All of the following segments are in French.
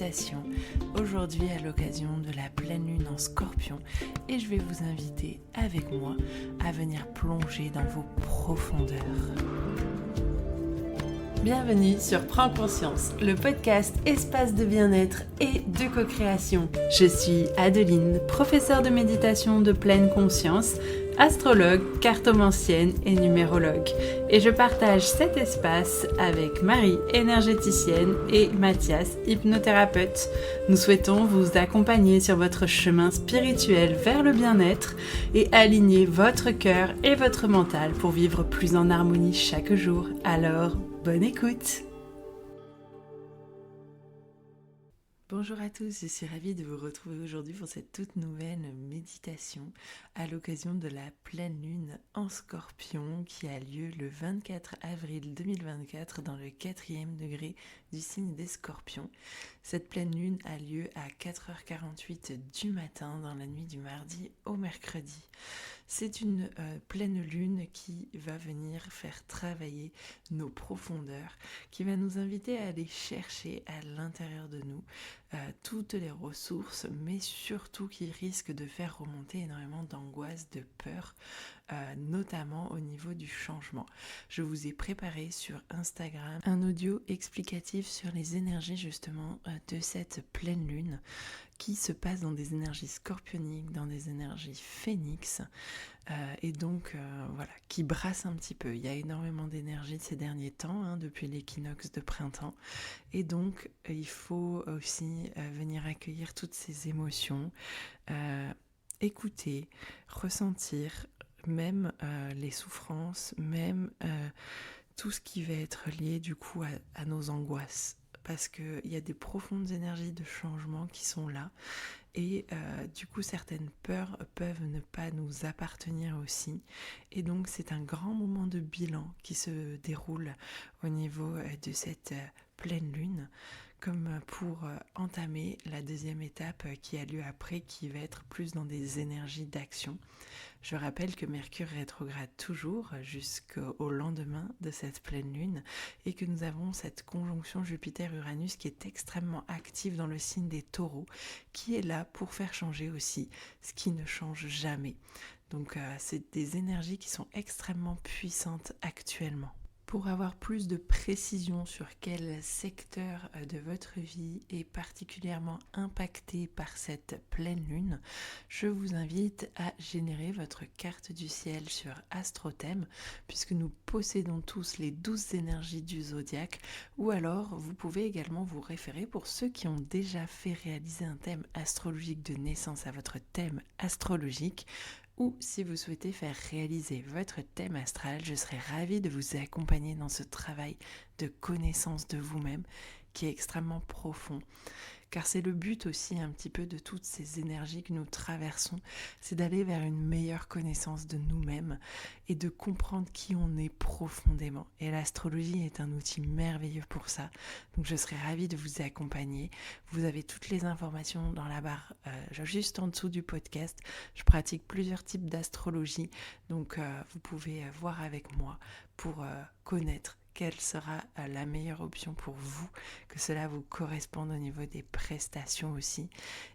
méditation, aujourd'hui à l'occasion de la pleine lune en Scorpion, et je vais vous inviter avec moi à venir plonger dans vos profondeurs. Bienvenue sur Prends Conscience, le podcast espace de bien-être et de co-création. Je suis Adeline, professeure de méditation de pleine conscience, astrologue, cartomancienne et numérologue. Et je partage cet espace avec Marie, énergéticienne, et Mathias, hypnothérapeute. Nous souhaitons vous accompagner sur votre chemin spirituel vers le bien-être et aligner votre cœur et votre mental pour vivre plus en harmonie chaque jour. Alors, bonne écoute! Bonjour à tous, je suis ravie de vous retrouver aujourd'hui pour cette toute nouvelle méditation à l'occasion de la pleine lune en Scorpion qui a lieu le 24 avril 2024 dans le 4e degré du signe des Scorpions. Cette pleine lune a lieu à 4h48 du matin dans la nuit du mardi au mercredi. C'est une pleine lune qui va venir faire travailler nos profondeurs, qui va nous inviter à aller chercher à l'intérieur de nous toutes les ressources, mais surtout qui risque de faire remonter énormément d'angoisse, de peur, notamment au niveau du changement. Je vous ai préparé sur Instagram un audio explicatif sur les énergies justement de cette pleine lune qui se passe dans des énergies scorpioniques, dans des énergies phénix, et donc voilà, qui brasse un petit peu. Il y a énormément d'énergie ces derniers temps, depuis l'équinoxe de printemps, et donc il faut aussi venir accueillir toutes ces émotions, écouter, ressentir, même les souffrances, même tout ce qui va être lié du coup à nos angoisses. Parce qu'il y a des profondes énergies de changement qui sont là et du coup certaines peurs peuvent ne pas nous appartenir aussi, et donc c'est un grand moment de bilan qui se déroule au niveau de cette pleine lune, comme pour entamer la deuxième étape qui a lieu après, qui va être plus dans des énergies d'action. Je rappelle que Mercure rétrograde toujours jusqu'au lendemain de cette pleine lune et que nous avons cette conjonction Jupiter-Uranus qui est extrêmement active dans le signe des Taureaux, qui est là pour faire changer aussi ce qui ne change jamais. Donc c'est des énergies qui sont extrêmement puissantes actuellement. Pour avoir plus de précision sur quel secteur de votre vie est particulièrement impacté par cette pleine lune, je vous invite à générer votre carte du ciel sur AstroThème, puisque nous possédons tous les 12 énergies du zodiaque, ou alors vous pouvez également vous référer, pour ceux qui ont déjà fait réaliser un thème astrologique de naissance à votre thème astrologique, ou si vous souhaitez faire réaliser votre thème astral, je serai ravie de vous accompagner dans ce travail de connaissance de vous-même qui est extrêmement profond. Car c'est le but aussi un petit peu de toutes ces énergies que nous traversons, c'est d'aller vers une meilleure connaissance de nous-mêmes et de comprendre qui on est profondément. Et l'astrologie est un outil merveilleux pour ça. Donc je serai ravie de vous accompagner. Vous avez toutes les informations dans la barre juste en dessous du podcast. Je pratique plusieurs types d'astrologie, donc vous pouvez voir avec moi pour connaître quelle sera la meilleure option pour vous, que cela vous corresponde au niveau des prestations aussi,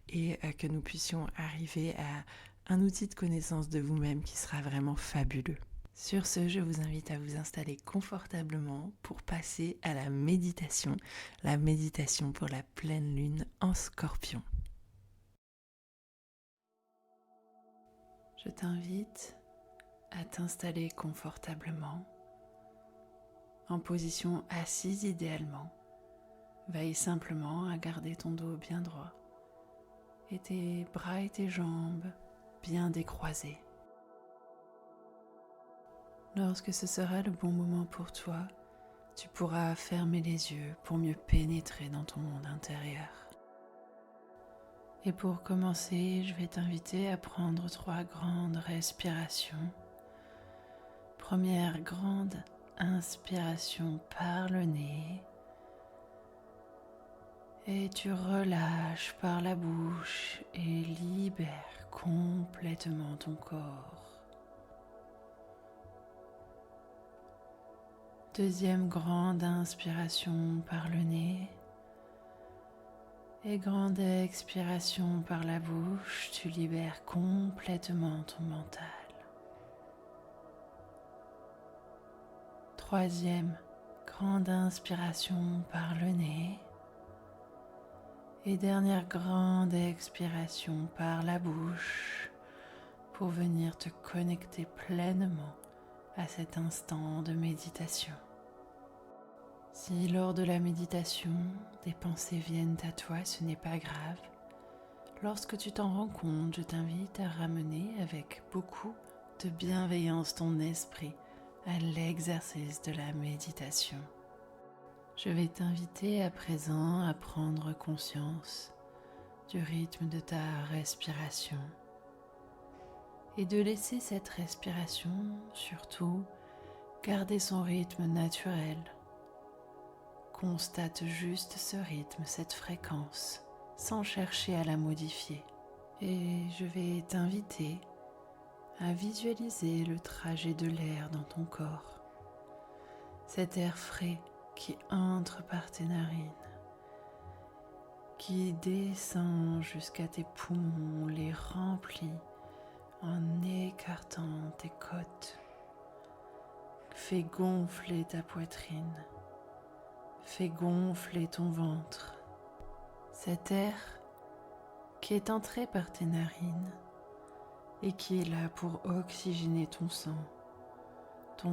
et que nous puissions arriver à un outil de connaissance de vous-même qui sera vraiment fabuleux. Sur ce, je vous invite à vous installer confortablement pour passer à la méditation pour la pleine lune en Scorpion. Je t'invite à t'installer confortablement en position assise idéalement. Veille simplement à garder ton dos bien droit et tes bras et tes jambes bien décroisés. Lorsque ce sera le bon moment pour toi, tu pourras fermer les yeux pour mieux pénétrer dans ton monde intérieur. Et pour commencer, je vais t'inviter à prendre 3 grandes respirations. Première grande inspiration par le nez et tu relâches par la bouche et libères complètement ton corps. Deuxième grande inspiration par le nez Et grande expiration par la bouche, tu libères complètement ton mental. Troisième, grande inspiration par le nez. Et dernière grande expiration par la bouche pour venir te connecter pleinement à cet instant de méditation. Si lors de la méditation, des pensées viennent à toi, ce n'est pas grave. Lorsque tu t'en rends compte, je t'invite à ramener avec beaucoup de bienveillance ton esprit à l'exercice de la méditation. Je vais t'inviter à présent à prendre conscience du rythme de ta respiration et de laisser cette respiration, surtout, garder son rythme naturel. Constate juste ce rythme, cette fréquence, sans chercher à la modifier. Et je vais t'inviter à visualiser le trajet de l'air dans ton corps. Cet air frais qui entre par tes narines, qui descend jusqu'à tes poumons, les remplit en écartant tes côtes, fait gonfler ta poitrine, fait gonfler ton ventre. Cet air qui est entré par tes narines et qui est là pour oxygéner ton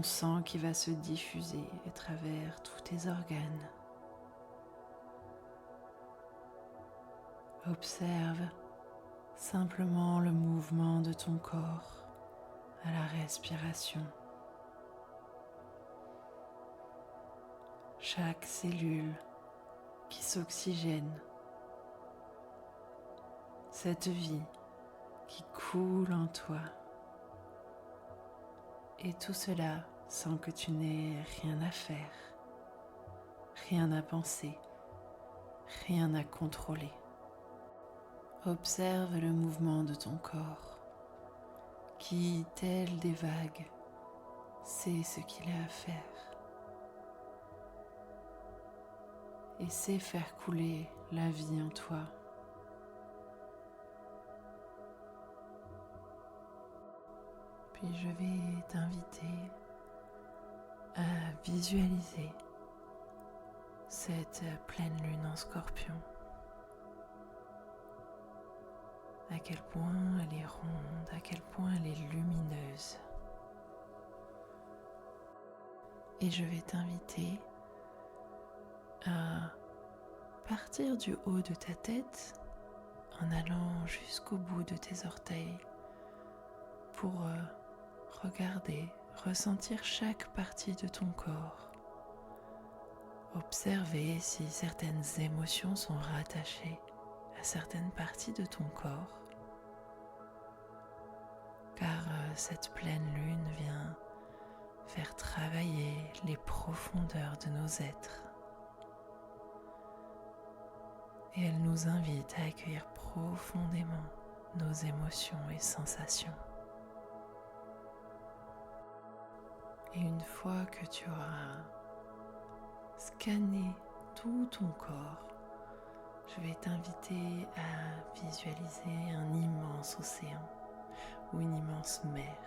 sang qui va se diffuser à travers tous tes organes. Observe simplement le mouvement de ton corps à la respiration. Chaque cellule qui s'oxygène, cette vie qui coule en toi. Et tout cela sans que tu n'aies rien à faire, rien à penser, rien à contrôler. Observe le mouvement de ton corps qui, tel des vagues, sait ce qu'il a à faire et sait faire couler la vie en toi. Puis je vais t'inviter à visualiser cette pleine lune en Scorpion. À quel point elle est ronde, à quel point elle est lumineuse. Et je vais t'inviter à partir du haut de ta tête en allant jusqu'au bout de tes orteils pour regarder, ressentir chaque partie de ton corps. Observer si certaines émotions sont rattachées à certaines parties de ton corps. Car cette pleine lune vient faire travailler les profondeurs de nos êtres. Et elle nous invite à accueillir profondément nos émotions et sensations. Et une fois que tu auras scanné tout ton corps, je vais t'inviter à visualiser un immense océan ou une immense mer.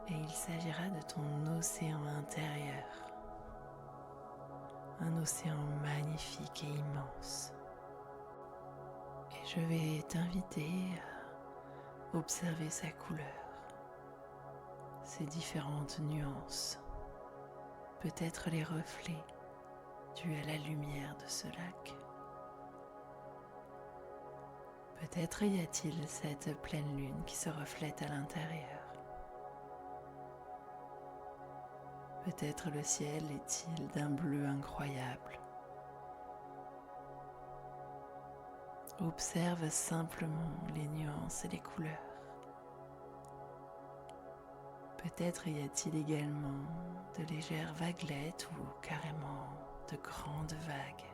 Et il s'agira de ton océan intérieur. Un océan magnifique et immense. Et je vais t'inviter à observer sa couleur, ses différentes nuances, peut-être les reflets dus à la lumière de ce lac. Peut-être y a-t-il cette pleine lune qui se reflète à l'intérieur. Peut-être le ciel est-il d'un bleu incroyable. Observe simplement les nuances et les couleurs. Peut-être y a-t-il également de légères vaguelettes ou carrément de grandes vagues.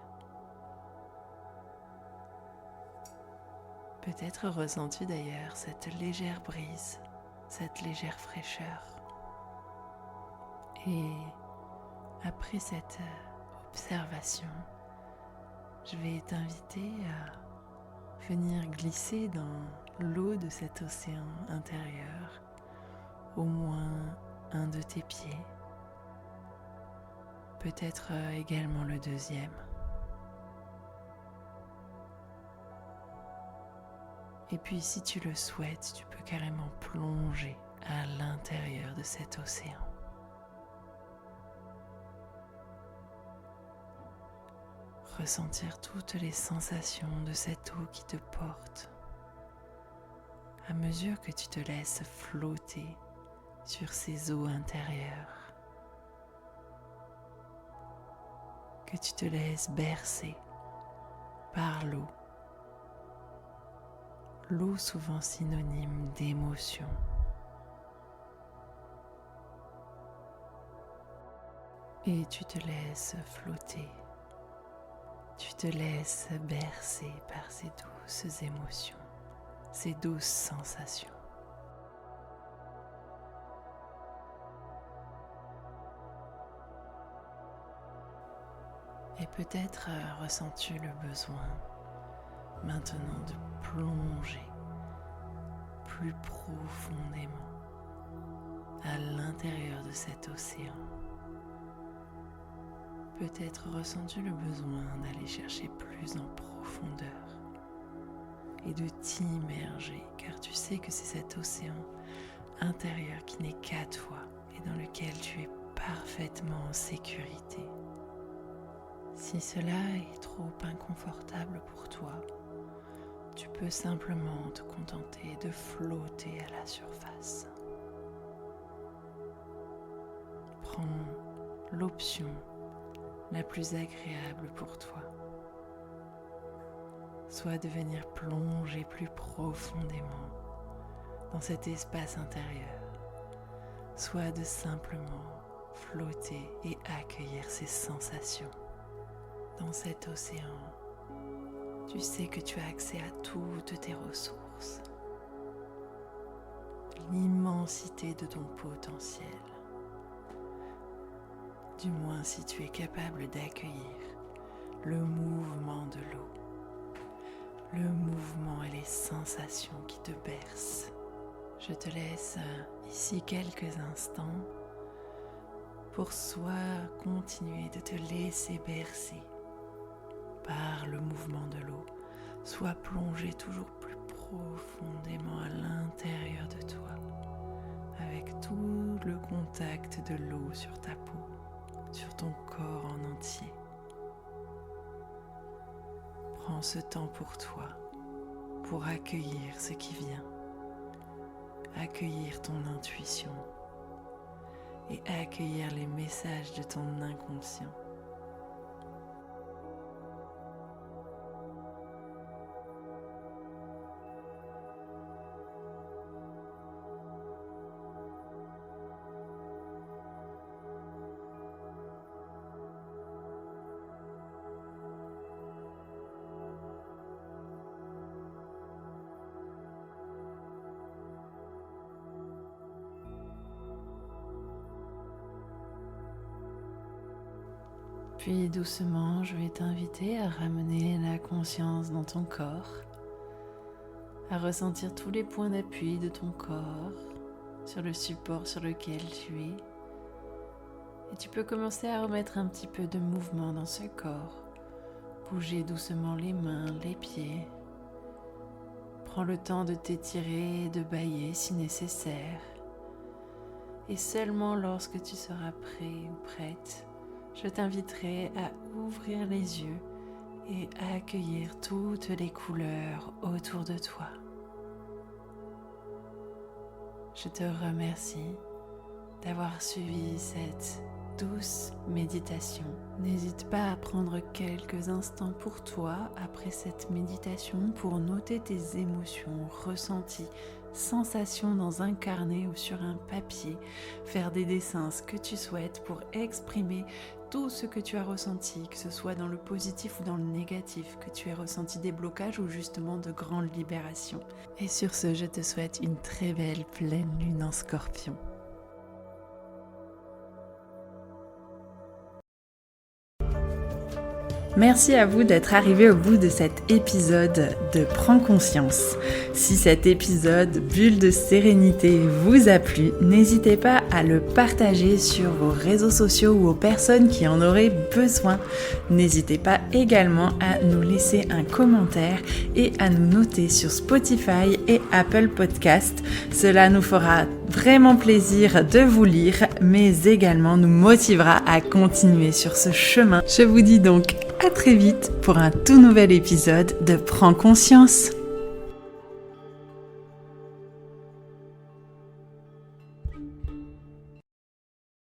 Peut-être ressens-tu d'ailleurs cette légère brise, cette légère fraîcheur. Et après cette observation, je vais t'inviter à venir glisser dans l'eau de cet océan intérieur, au moins un de tes pieds, peut-être également le deuxième. Et puis si tu le souhaites, tu peux carrément plonger à l'intérieur de cet océan. Ressentir toutes les sensations de cette eau qui te porte à mesure que tu te laisses flotter sur ces eaux intérieures, que tu te laisses bercer par l'eau. L'eau souvent synonyme d'émotion. Et tu te laisses flotter, tu te laisses bercer par ces douces émotions, ces douces sensations. Et peut-être ressens-tu le besoin maintenant de plonger plus profondément à l'intérieur de cet océan. Peut-être ressens-tu le besoin d'aller chercher plus en profondeur et de t'immerger, car tu sais que c'est cet océan intérieur qui n'est qu'à toi et dans lequel tu es parfaitement en sécurité. Si cela est trop inconfortable pour toi, tu peux simplement te contenter de flotter à la surface. Prends l'option la plus agréable pour toi, soit de venir plonger plus profondément dans cet espace intérieur, soit de simplement flotter et accueillir ces sensations. Dans cet océan, tu sais que tu as accès à toutes tes ressources, l'immensité de ton potentiel, du moins si tu es capable d'accueillir le mouvement de l'eau, le mouvement et les sensations qui te bercent. Je te laisse ici quelques instants pour soit continuer de te laisser bercer par le mouvement de l'eau, soit plonger toujours plus profondément à l'intérieur de toi, avec tout le contact de l'eau sur ta peau, sur ton corps en entier. Prends ce temps pour toi, pour accueillir ce qui vient, accueillir ton intuition et accueillir les messages de ton inconscient. Puis doucement, je vais t'inviter à ramener la conscience dans ton corps, à ressentir tous les points d'appui de ton corps sur le support sur lequel tu es. Et tu peux commencer à remettre un petit peu de mouvement dans ce corps, bouger doucement les mains, les pieds. Prends le temps de t'étirer et de bâiller si nécessaire. Et seulement lorsque tu seras prêt ou prête, je t'inviterai à ouvrir les yeux et à accueillir toutes les couleurs autour de toi. Je te remercie d'avoir suivi cette douce méditation. N'hésite pas à prendre quelques instants pour toi après cette méditation pour noter tes émotions, ressentis, sensations dans un carnet ou sur un papier, faire des dessins, ce que tu souhaites pour exprimer tout ce que tu as ressenti, que ce soit dans le positif ou dans le négatif, que tu aies ressenti des blocages ou justement de grandes libérations. Et sur ce, je te souhaite une très belle pleine lune en Scorpion. Merci à vous d'être arrivé au bout de cet épisode de Prends conscience. Si cet épisode bulle de sérénité vous a plu, n'hésitez pas à le partager sur vos réseaux sociaux ou aux personnes qui en auraient besoin. N'hésitez pas également à nous laisser un commentaire et à nous noter sur Spotify et Apple Podcast. Cela nous fera vraiment plaisir de vous lire, mais également nous motivera à continuer sur ce chemin. Je vous dis donc à très vite pour un tout nouvel épisode de Prends conscience.